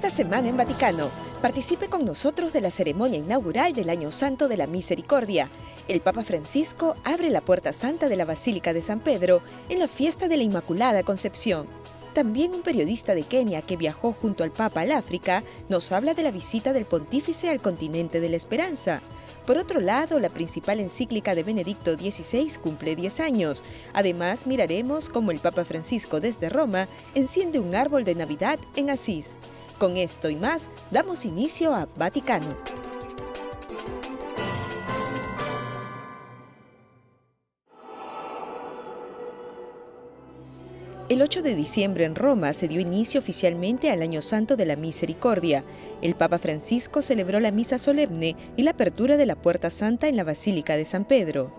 Esta semana en Vaticano, participe con nosotros de la ceremonia inaugural del Año Santo de la Misericordia. El Papa Francisco abre la Puerta Santa de la Basílica de San Pedro en la fiesta de la Inmaculada Concepción. También un periodista de Kenia que viajó junto al Papa al África nos habla de la visita del pontífice al continente de la esperanza. Por otro lado, la principal encíclica de Benedicto XVI cumple 10 años. Además, miraremos cómo el Papa Francisco desde Roma enciende un árbol de Navidad en Asís. Con esto y más, damos inicio a Vaticano. El 8 de diciembre en Roma se dio inicio oficialmente al Año Santo de la Misericordia. El Papa Francisco celebró la misa solemne y la apertura de la Puerta Santa en la Basílica de San Pedro.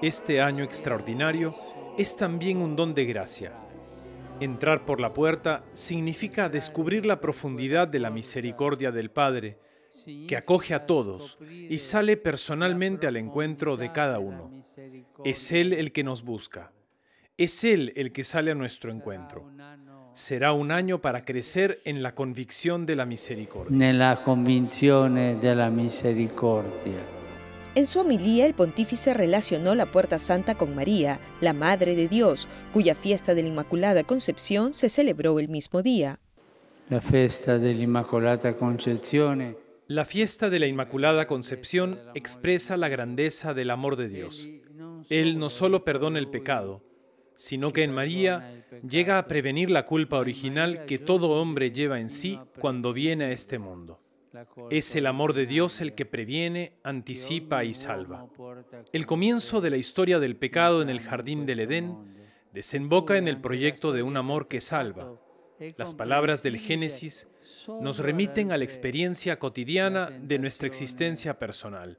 Este año extraordinario es también un don de gracia. Entrar por la puerta significa descubrir la profundidad de la misericordia del Padre, que acoge a todos y sale personalmente al encuentro de cada uno. Es Él el que nos busca. Es Él el que sale a nuestro encuentro. Será un año para crecer en la convicción de la misericordia. En su homilía, el pontífice relacionó la Puerta Santa con María, la Madre de Dios, cuya fiesta de la Inmaculada Concepción se celebró el mismo día. La fiesta de la Inmaculada Concepción expresa la grandeza del amor de Dios. Él no solo perdona el pecado, sino que en María llega a prevenir la culpa original que todo hombre lleva en sí cuando viene a este mundo. Es el amor de Dios el que previene, anticipa y salva. El comienzo de la historia del pecado en el jardín del Edén desemboca en el proyecto de un amor que salva. Las palabras del Génesis nos remiten a la experiencia cotidiana de nuestra existencia personal.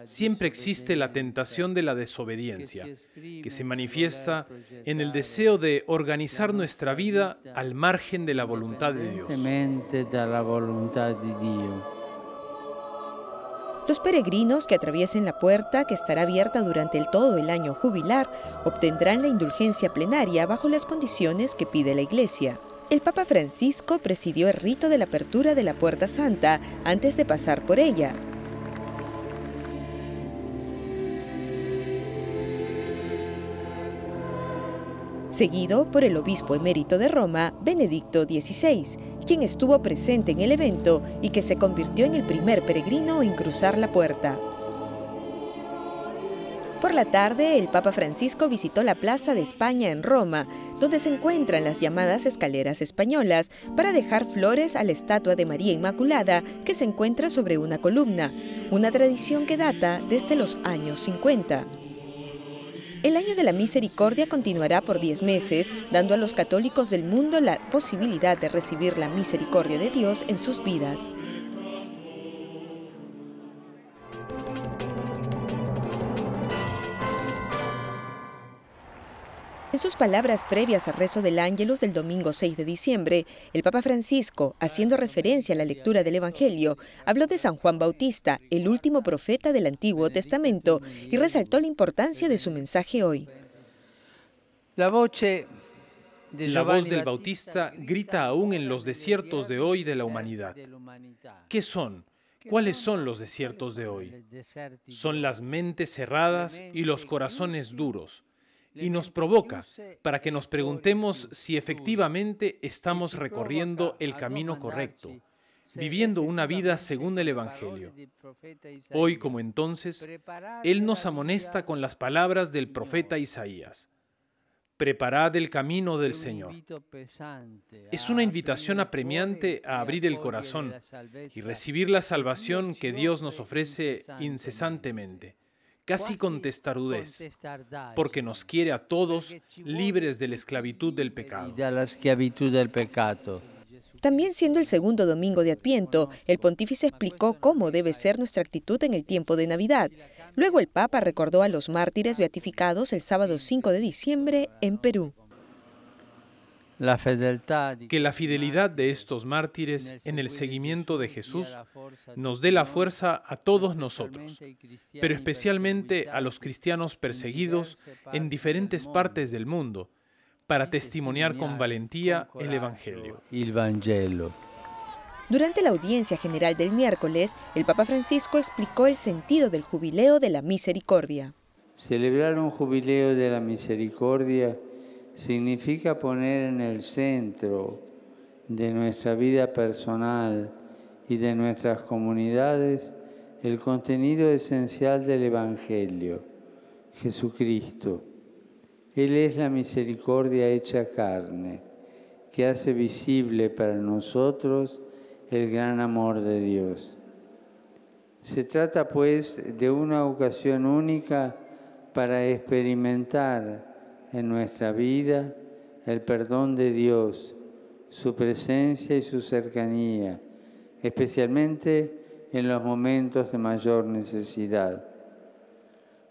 Siempre existe la tentación de la desobediencia, que se manifiesta en el deseo de organizar nuestra vida al margen de la voluntad de Dios. Los peregrinos que atraviesen la puerta, que estará abierta durante todo el año jubilar, obtendrán la indulgencia plenaria bajo las condiciones que pide la Iglesia. El Papa Francisco presidió el rito de la apertura de la Puerta Santa antes de pasar por ella. Seguido por el obispo emérito de Roma, Benedicto XVI, quien estuvo presente en el evento y que se convirtió en el primer peregrino en cruzar la puerta. Por la tarde, el Papa Francisco visitó la Plaza de España en Roma, donde se encuentran las llamadas escaleras españolas, para dejar flores a la estatua de María Inmaculada que se encuentra sobre una columna, una tradición que data desde los años 50. El Año de la Misericordia continuará por 10 meses, dando a los católicos del mundo la posibilidad de recibir la misericordia de Dios en sus vidas. En sus palabras previas al rezo del Ángelus del domingo 6 de diciembre, el Papa Francisco, haciendo referencia a la lectura del Evangelio, habló de San Juan Bautista, el último profeta del Antiguo Testamento, y resaltó la importancia de su mensaje hoy. La voz del Bautista grita aún en los desiertos de hoy de la humanidad. ¿Qué son? ¿Cuáles son los desiertos de hoy? Son las mentes cerradas y los corazones duros. Y nos provoca para que nos preguntemos si efectivamente estamos recorriendo el camino correcto, viviendo una vida según el Evangelio. Hoy, como entonces, Él nos amonesta con las palabras del profeta Isaías. Preparad el camino del Señor. Es una invitación apremiante a abrir el corazón y recibir la salvación que Dios nos ofrece incesantemente, casi con testarudez, porque nos quiere a todos libres de la esclavitud del pecado. También siendo el segundo domingo de Adviento, el pontífice explicó cómo debe ser nuestra actitud en el tiempo de Navidad. Luego el Papa recordó a los mártires beatificados el sábado 5 de diciembre en Perú. Que la fidelidad de estos mártires en el seguimiento de Jesús nos dé la fuerza a todos nosotros, pero especialmente a los cristianos perseguidos en diferentes partes del mundo, para testimoniar con valentía el Evangelio. Durante la audiencia general del miércoles, el Papa Francisco explicó el sentido del Jubileo de la Misericordia. Celebrar un Jubileo de la Misericordia significa poner en el centro de nuestra vida personal y de nuestras comunidades el contenido esencial del Evangelio, Jesucristo. Él es la misericordia hecha carne, que hace visible para nosotros el gran amor de Dios. Se trata, pues, de una ocasión única para experimentar en nuestra vida el perdón de Dios, su presencia y su cercanía, especialmente en los momentos de mayor necesidad.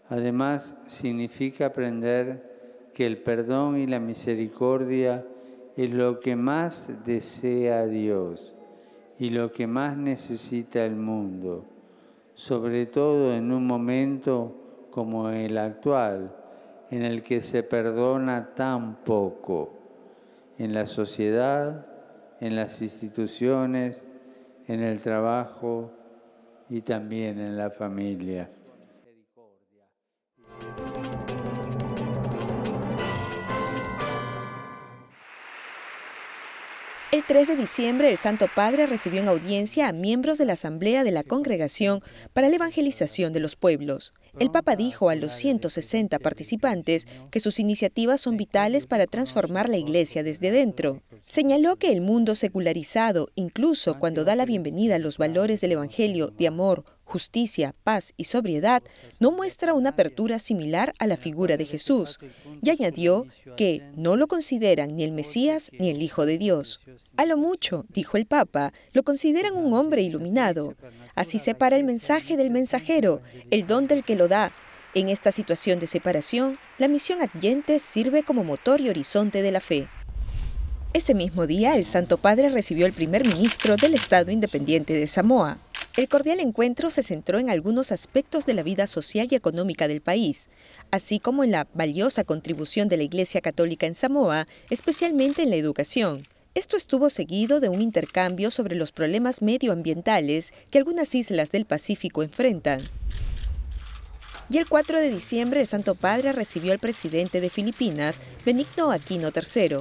Además, significa aprender que el perdón y la misericordia es lo que más desea Dios y lo que más necesita el mundo, sobre todo en un momento como el actual, en el que se perdona tan poco, en la sociedad, en las instituciones, en el trabajo y también en la familia. El 3 de diciembre, el Santo Padre recibió en audiencia a miembros de la Asamblea de la Congregación para la Evangelización de los Pueblos. El Papa dijo a los 160 participantes que sus iniciativas son vitales para transformar la Iglesia desde dentro. Señaló que el mundo secularizado, incluso cuando da la bienvenida a los valores del Evangelio de amor, justicia, paz y sobriedad, no muestra una apertura similar a la figura de Jesús, y añadió que no lo consideran ni el Mesías ni el Hijo de Dios. A lo mucho, dijo el Papa, lo consideran un hombre iluminado. Así separa el mensaje del mensajero, el don del que lo da. En esta situación de separación, la misión Adyentes sirve como motor y horizonte de la fe. Ese mismo día, el Santo Padre recibió al primer ministro del Estado Independiente de Samoa. El cordial encuentro se centró en algunos aspectos de la vida social y económica del país, así como en la valiosa contribución de la Iglesia Católica en Samoa, especialmente en la educación. Esto estuvo seguido de un intercambio sobre los problemas medioambientales que algunas islas del Pacífico enfrentan. Y el 4 de diciembre, el Santo Padre recibió al presidente de Filipinas, Benigno Aquino III.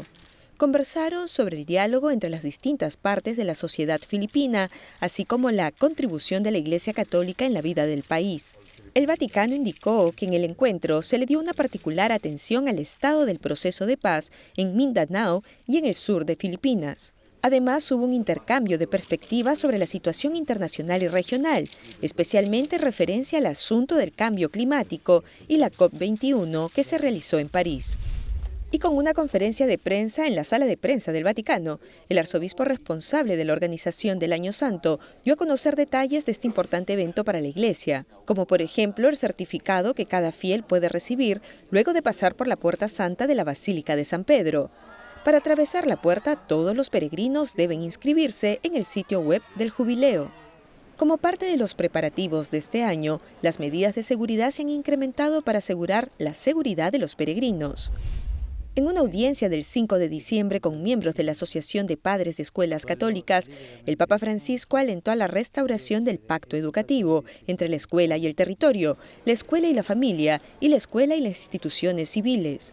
Conversaron sobre el diálogo entre las distintas partes de la sociedad filipina, así como la contribución de la Iglesia Católica en la vida del país. El Vaticano indicó que en el encuentro se le dio una particular atención al estado del proceso de paz en Mindanao y en el sur de Filipinas. Además, hubo un intercambio de perspectivas sobre la situación internacional y regional, especialmente en referencia al asunto del cambio climático y la COP21 que se realizó en París. Y con una conferencia de prensa en la sala de prensa del Vaticano, el arzobispo responsable de la organización del Año Santo dio a conocer detalles de este importante evento para la Iglesia, como por ejemplo el certificado que cada fiel puede recibir luego de pasar por la Puerta Santa de la Basílica de San Pedro. Para atravesar la puerta, todos los peregrinos deben inscribirse en el sitio web del Jubileo. Como parte de los preparativos de este año, las medidas de seguridad se han incrementado para asegurar la seguridad de los peregrinos. En una audiencia del 5 de diciembre con miembros de la Asociación de Padres de Escuelas Católicas, el Papa Francisco alentó a la restauración del pacto educativo entre la escuela y el territorio, la escuela y la familia, y la escuela y las instituciones civiles.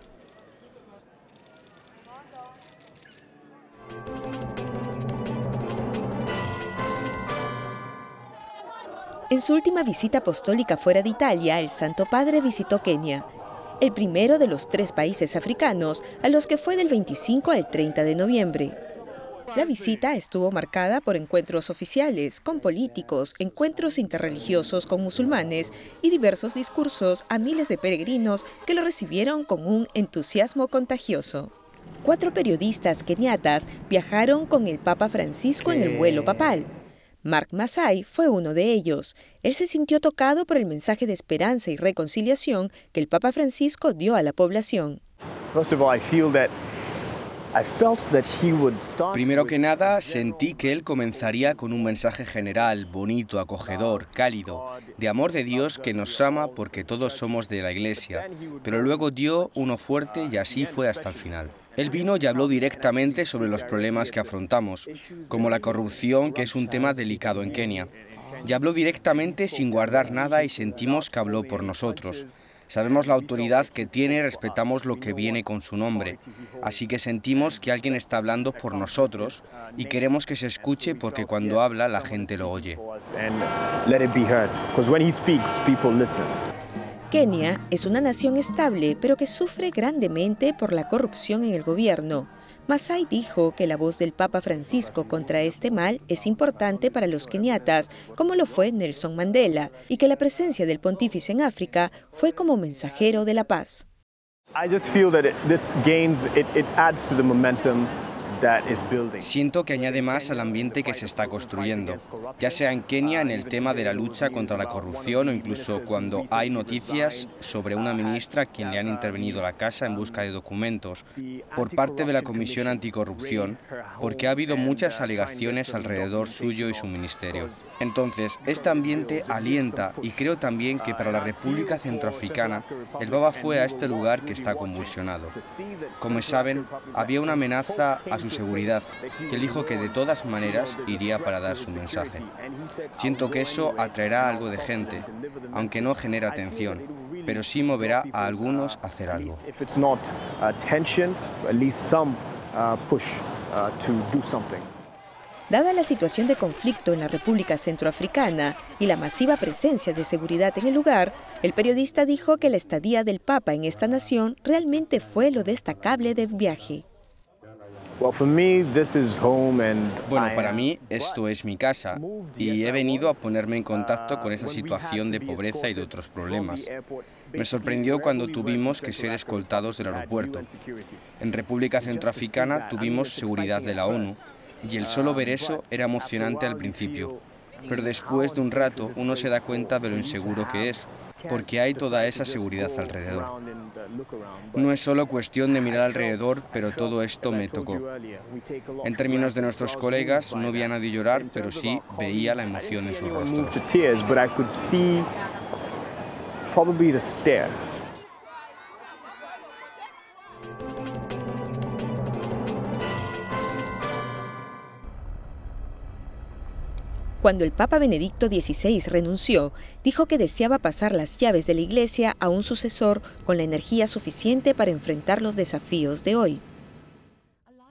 En su última visita apostólica fuera de Italia, el Santo Padre visitó Kenia, el primero de los 3 países africanos a los que fue del 25 al 30 de noviembre. La visita estuvo marcada por encuentros oficiales con políticos, encuentros interreligiosos con musulmanes y diversos discursos a miles de peregrinos que lo recibieron con un entusiasmo contagioso. 4 periodistas keniatas viajaron con el Papa Francisco en el vuelo papal. Mark Masai fue uno de ellos. Él se sintió tocado por el mensaje de esperanza y reconciliación que el Papa Francisco dio a la población. Primero que nada, sentí que él comenzaría con un mensaje general, bonito, acogedor, cálido, de amor de Dios que nos ama porque todos somos de la Iglesia, pero luego dio uno fuerte y así fue hasta el final. Él vino y habló directamente sobre los problemas que afrontamos, como la corrupción, que es un tema delicado en Kenia. Y habló directamente sin guardar nada y sentimos que habló por nosotros. Sabemos la autoridad que tiene y respetamos lo que viene con su nombre. Así que sentimos que alguien está hablando por nosotros y queremos que se escuche porque cuando habla la gente lo oye. Kenia es una nación estable, pero que sufre grandemente por la corrupción en el gobierno. Masai dijo que la voz del Papa Francisco contra este mal es importante para los keniatas, como lo fue Nelson Mandela, y que la presencia del pontífice en África fue como mensajero de la paz. Siento que añade más al ambiente que se está construyendo, ya sea en Kenia en el tema de la lucha contra la corrupción o incluso cuando hay noticias sobre una ministra a quien le han intervenido la casa en busca de documentos por parte de la Comisión Anticorrupción, porque ha habido muchas alegaciones alrededor suyo y su ministerio. Entonces, este ambiente alienta y creo también que para la República Centroafricana el Papa fue a este lugar que está convulsionado. Como saben, había una amenaza a su seguridad, que él dijo que de todas maneras iría para dar su mensaje. Siento que eso atraerá a algo de gente, aunque no genera atención, pero sí moverá a algunos a hacer algo. Dada la situación de conflicto en la República Centroafricana y la masiva presencia de seguridad en el lugar, el periodista dijo que la estadía del Papa en esta nación realmente fue lo destacable del viaje. Bueno, para mí esto es mi casa y he venido a ponerme en contacto con esa situación de pobreza y de otros problemas. Me sorprendió cuando tuvimos que ser escoltados del aeropuerto. En República Centroafricana tuvimos seguridad de la ONU y el solo ver eso era emocionante al principio. Pero después de un rato uno se da cuenta de lo inseguro que es, porque hay toda esa seguridad alrededor. No es solo cuestión de mirar alrededor, pero todo esto me tocó. En términos de nuestros colegas, no vi a nadie llorar, pero sí veía la emoción en sus rostros. Cuando el Papa Benedicto XVI renunció, dijo que deseaba pasar las llaves de la Iglesia a un sucesor con la energía suficiente para enfrentar los desafíos de hoy.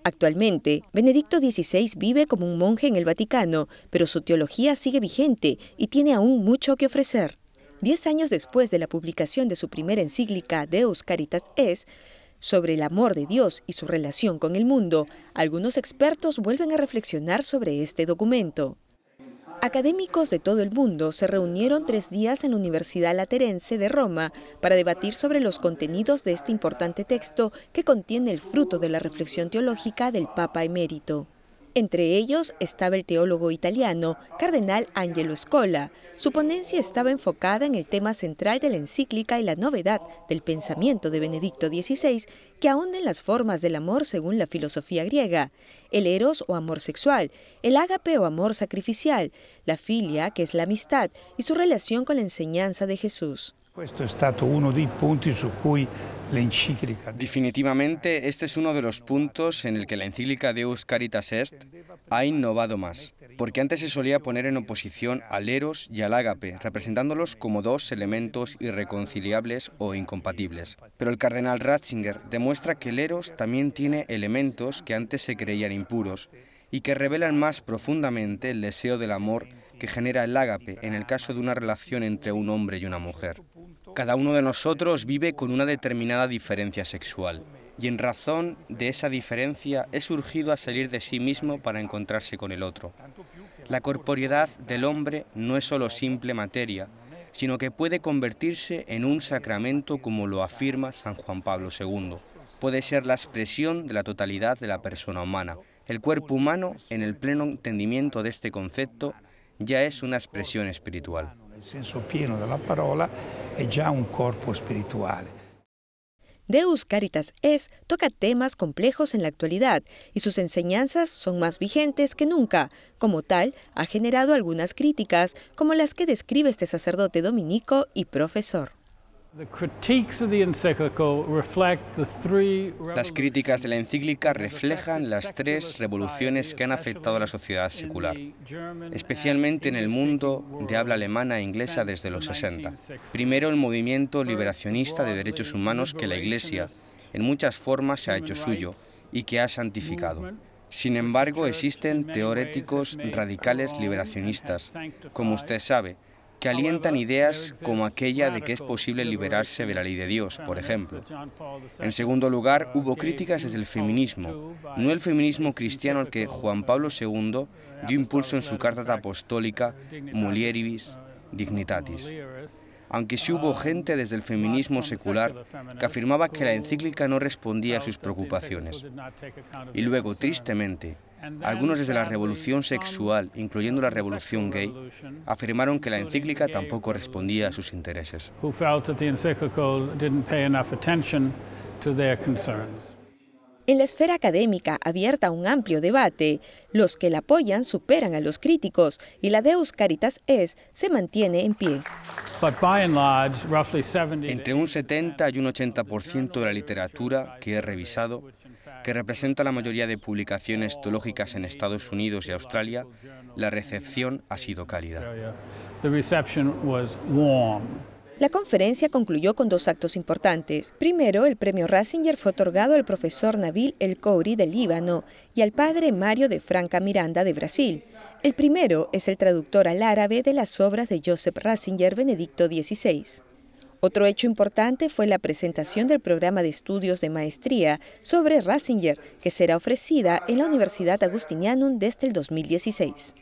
Actualmente, Benedicto XVI vive como un monje en el Vaticano, pero su teología sigue vigente y tiene aún mucho que ofrecer. 10 años después de la publicación de su primera encíclica Deus Caritas Est, sobre el amor de Dios y su relación con el mundo, algunos expertos vuelven a reflexionar sobre este documento. Académicos de todo el mundo se reunieron 3 días en la Universidad Laterense de Roma para debatir sobre los contenidos de este importante texto que contiene el fruto de la reflexión teológica del Papa emérito. Entre ellos estaba el teólogo italiano Cardenal Angelo Scola. Su ponencia estaba enfocada en el tema central de la encíclica y la novedad del pensamiento de Benedicto XVI, que ahonda en las formas del amor según la filosofía griega, el eros o amor sexual, el ágape o amor sacrificial, la filia, que es la amistad, y su relación con la enseñanza de Jesús. Definitivamente, este es uno de los puntos en el que la encíclica Deus Caritas Est ha innovado más, porque antes se solía poner en oposición al eros y al ágape, representándolos como 2 elementos irreconciliables o incompatibles. Pero el cardenal Ratzinger demuestra que el eros también tiene elementos que antes se creían impuros y que revelan más profundamente el deseo del amor que genera el ágape en el caso de una relación entre un hombre y una mujer. Cada uno de nosotros vive con una determinada diferencia sexual y en razón de esa diferencia es urgido a salir de sí mismo para encontrarse con el otro. La corporeidad del hombre no es solo simple materia, sino que puede convertirse en un sacramento como lo afirma San Juan Pablo II. Puede ser la expresión de la totalidad de la persona humana. El cuerpo humano, en el pleno entendimiento de este concepto, ya es una expresión espiritual. El senso pieno de la parola es ya un cuerpo espiritual. Deus Caritas Est toca temas complejos en la actualidad y sus enseñanzas son más vigentes que nunca. Como tal, ha generado algunas críticas, como las que describe este sacerdote dominico y profesor. Las críticas de la encíclica reflejan las tres revoluciones que han afectado a la sociedad secular, especialmente en el mundo de habla alemana e inglesa desde los 60. Primero, el movimiento liberacionista de derechos humanos que la Iglesia, en muchas formas, se ha hecho suyo y que ha santificado. Sin embargo, existen teóricos radicales liberacionistas, como usted sabe, que alientan ideas como aquella de que es posible liberarse de la ley de Dios, por ejemplo. En segundo lugar, hubo críticas desde el feminismo, no el feminismo cristiano al que Juan Pablo II dio impulso en su carta apostólica Mulieribus Dignitatis. Aunque sí hubo gente desde el feminismo secular que afirmaba que la encíclica no respondía a sus preocupaciones. Y luego, tristemente, algunos desde la revolución sexual, incluyendo la revolución gay, afirmaron que la encíclica tampoco respondía a sus intereses. En la esfera académica, abierta a un amplio debate, los que la apoyan superan a los críticos y la Deus Caritas Est se mantiene en pie. Entre un 70 y un 80% de la literatura que he revisado, que representa la mayoría de publicaciones teológicas en Estados Unidos y Australia, la recepción ha sido cálida. La conferencia concluyó con dos actos importantes. Primero, el premio Ratzinger fue otorgado al profesor Nabil El Khouri del Líbano y al padre Mario de Franca Miranda de Brasil. El primero es el traductor al árabe de las obras de Joseph Ratzinger Benedicto XVI. Otro hecho importante fue la presentación del programa de estudios de maestría sobre Ratzinger, que será ofrecida en la Universidad Agustinianum desde el 2016.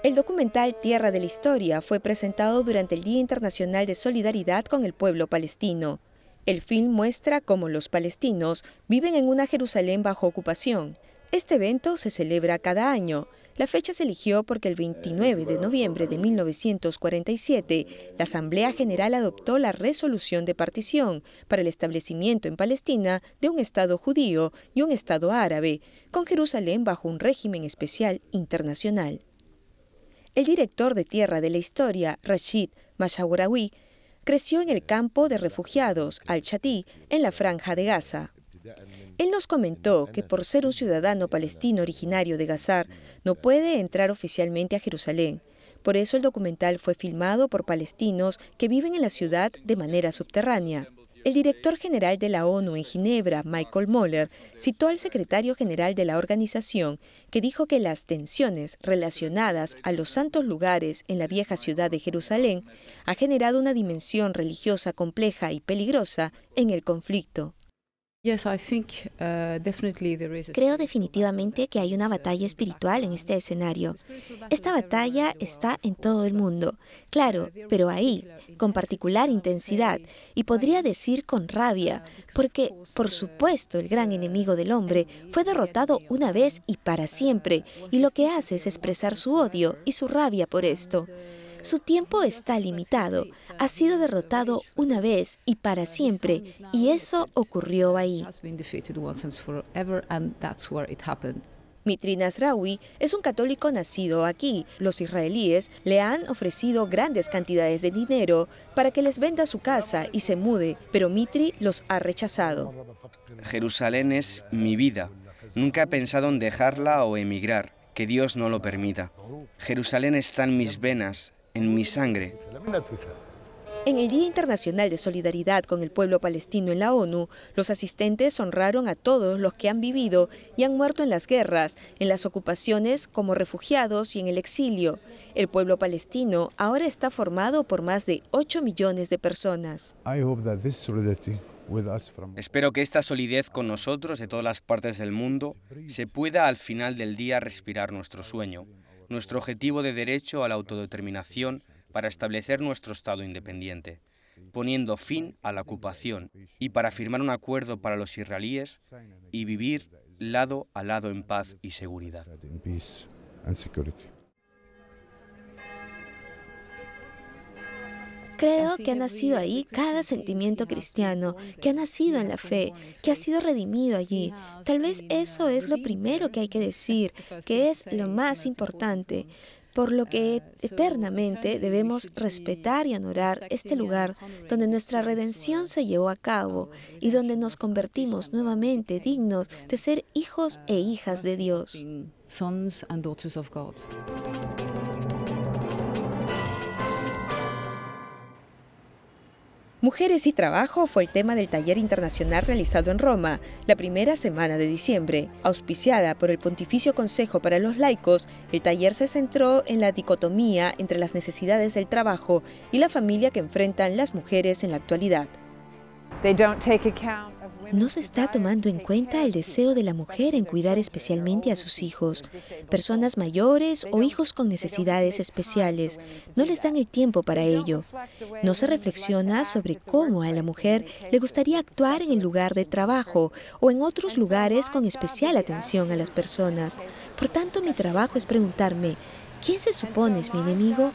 El documental Tierra de la Historia fue presentado durante el Día Internacional de Solidaridad con el Pueblo Palestino. El film muestra cómo los palestinos viven en una Jerusalén bajo ocupación. Este evento se celebra cada año. La fecha se eligió porque el 29 de noviembre de 1947, la Asamblea General adoptó la resolución de partición para el establecimiento en Palestina de un Estado judío y un Estado árabe, con Jerusalén bajo un régimen especial internacional. El director de Tierra de la Historia, Rashid Mashawarawi, creció en el campo de refugiados Al-Shati, en la Franja de Gaza. Él nos comentó que por ser un ciudadano palestino originario de Gaza, no puede entrar oficialmente a Jerusalén. Por eso el documental fue filmado por palestinos que viven en la ciudad de manera subterránea. El director general de la ONU en Ginebra, Michael Moller, citó al secretario general de la organización, que dijo que las tensiones relacionadas a los santos lugares en la vieja ciudad de Jerusalén ha generado una dimensión religiosa compleja y peligrosa en el conflicto. Creo definitivamente que hay una batalla espiritual en este escenario. Esta batalla está en todo el mundo, claro, pero ahí, con particular intensidad, y podría decir con rabia, porque, por supuesto, el gran enemigo del hombre fue derrotado una vez y para siempre, y lo que hace es expresar su odio y su rabia por esto. Su tiempo está limitado, ha sido derrotado una vez y para siempre, y eso ocurrió ahí. Mitri Nasraoui es un católico nacido aquí. Los israelíes le han ofrecido grandes cantidades de dinero para que les venda su casa y se mude, pero Mitri los ha rechazado. Jerusalén es mi vida. Nunca he pensado en dejarla o emigrar, que Dios no lo permita. Jerusalén está en mis venas, en mi sangre. En el Día Internacional de Solidaridad con el Pueblo Palestino en la ONU, los asistentes honraron a todos los que han vivido y han muerto en las guerras, en las ocupaciones, como refugiados y en el exilio. El pueblo palestino ahora está formado por más de 8 millones de personas. Espero que esta solidez con nosotros de todas las partes del mundo se pueda al final del día respirar nuestro sueño, nuestro objetivo de derecho a la autodeterminación para establecer nuestro Estado independiente, poniendo fin a la ocupación y para firmar un acuerdo para los israelíes y vivir lado a lado en paz y seguridad. Creo que ha nacido ahí cada sentimiento cristiano, que ha nacido en la fe, que ha sido redimido allí. Tal vez eso es lo primero que hay que decir, que es lo más importante, por lo que eternamente debemos respetar y honorar este lugar donde nuestra redención se llevó a cabo y donde nos convertimos nuevamente dignos de ser hijos e hijas de Dios. Mujeres y trabajo fue el tema del taller internacional realizado en Roma, la primera semana de diciembre. Auspiciada por el Pontificio Consejo para los Laicos, el taller se centró en la dicotomía entre las necesidades del trabajo y la familia que enfrentan las mujeres en la actualidad. No se está tomando en cuenta el deseo de la mujer en cuidar especialmente a sus hijos, personas mayores o hijos con necesidades especiales. No les dan el tiempo para ello. No se reflexiona sobre cómo a la mujer le gustaría actuar en el lugar de trabajo o en otros lugares con especial atención a las personas. Por tanto, mi trabajo es preguntarme, ¿quién se supone es mi enemigo?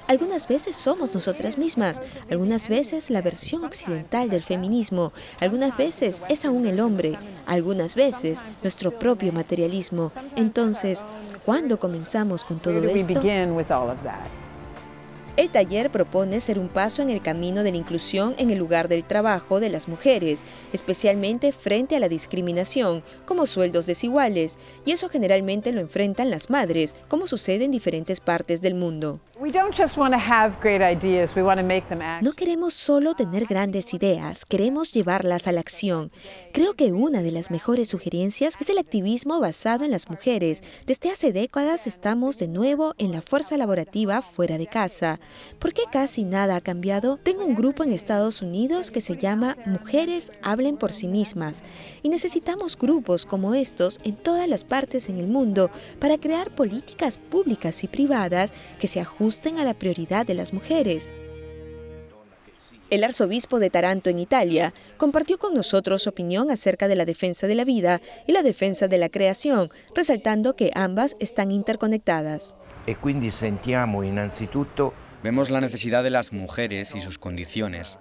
Algunas veces somos nosotras mismas, algunas veces la versión occidental del feminismo, algunas veces es aún el hombre, algunas veces nuestro propio materialismo. Entonces, ¿cuándo comenzamos con todo esto? El taller propone ser un paso en el camino de la inclusión en el lugar del trabajo de las mujeres, especialmente frente a la discriminación, como sueldos desiguales, y eso generalmente lo enfrentan las madres, como sucede en diferentes partes del mundo. No queremos solo tener grandes ideas, queremos llevarlas a la acción. Creo que una de las mejores sugerencias es el activismo basado en las mujeres. Desde hace décadas estamos de nuevo en la fuerza laborativa fuera de casa. ¿Por qué casi nada ha cambiado? Tengo un grupo en Estados Unidos que se llama Mujeres Hablen por sí mismas y necesitamos grupos como estos en todas las partes en el mundo para crear políticas públicas y privadas que se ajusten a la prioridad de las mujeres. El arzobispo de Taranto, en Italia, compartió con nosotros su opinión acerca de la defensa de la vida y la defensa de la creación, resaltando que ambas están interconectadas. Vemos la necesidad de las mujeres y sus condiciones.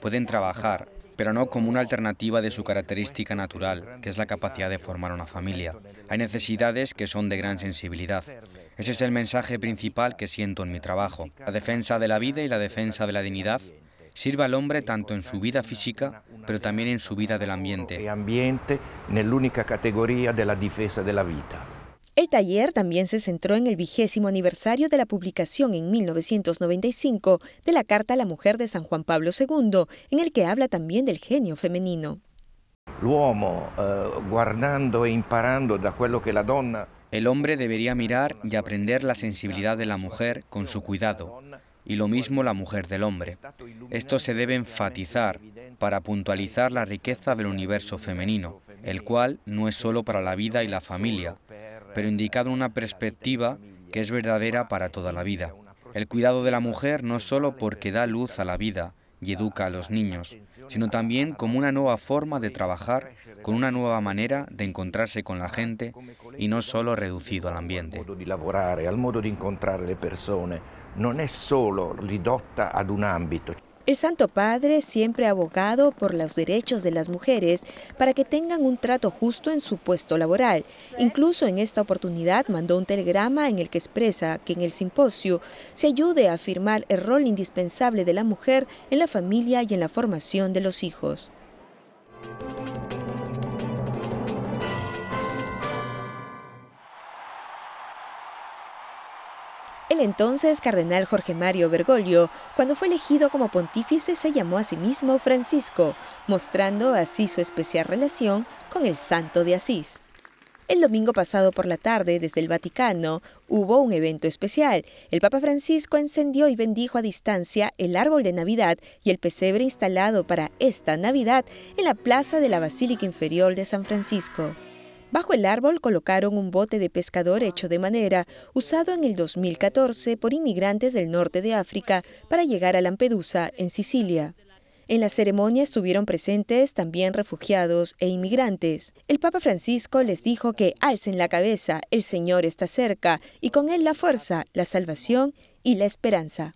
Pueden trabajar, pero no como una alternativa de su característica natural, que es la capacidad de formar una familia. Hay necesidades que son de gran sensibilidad. Ese es el mensaje principal que siento en mi trabajo. La defensa de la vida y la defensa de la dignidad sirve al hombre tanto en su vida física, pero también en su vida del ambiente. El taller también se centró en el 20º aniversario de la publicación en 1995 de la Carta a la Mujer de San Juan Pablo II, en el que habla también del genio femenino. El hombre debería mirar y aprender la sensibilidad de la mujer con su cuidado, y lo mismo la mujer del hombre. Esto se debe enfatizar para puntualizar la riqueza del universo femenino, el cual no es solo para la vida y la familia, pero indicado en una perspectiva que es verdadera para toda la vida. El cuidado de la mujer no solo porque da luz a la vida y educa a los niños, sino también como una nueva forma de trabajar, con una nueva manera de encontrarse con la gente y no solo reducido al ambiente. El Santo Padre siempre ha abogado por los derechos de las mujeres para que tengan un trato justo en su puesto laboral. Incluso en esta oportunidad mandó un telegrama en el que expresa que en el simposio se ayude a afirmar el rol indispensable de la mujer en la familia y en la formación de los hijos. El entonces cardenal Jorge Mario Bergoglio, cuando fue elegido como pontífice, se llamó a sí mismo Francisco, mostrando así su especial relación con el Santo de Asís. El domingo pasado por la tarde, desde el Vaticano, hubo un evento especial. El Papa Francisco encendió y bendijo a distancia el árbol de Navidad y el pesebre instalado para esta Navidad en la plaza de la Basílica Inferior de San Francisco. Bajo el árbol colocaron un bote de pescador hecho de madera, usado en el 2014 por inmigrantes del norte de África para llegar a Lampedusa, en Sicilia. En la ceremonia estuvieron presentes también refugiados e inmigrantes. El Papa Francisco les dijo que alcen la cabeza, el Señor está cerca, y con él la fuerza, la salvación y la esperanza.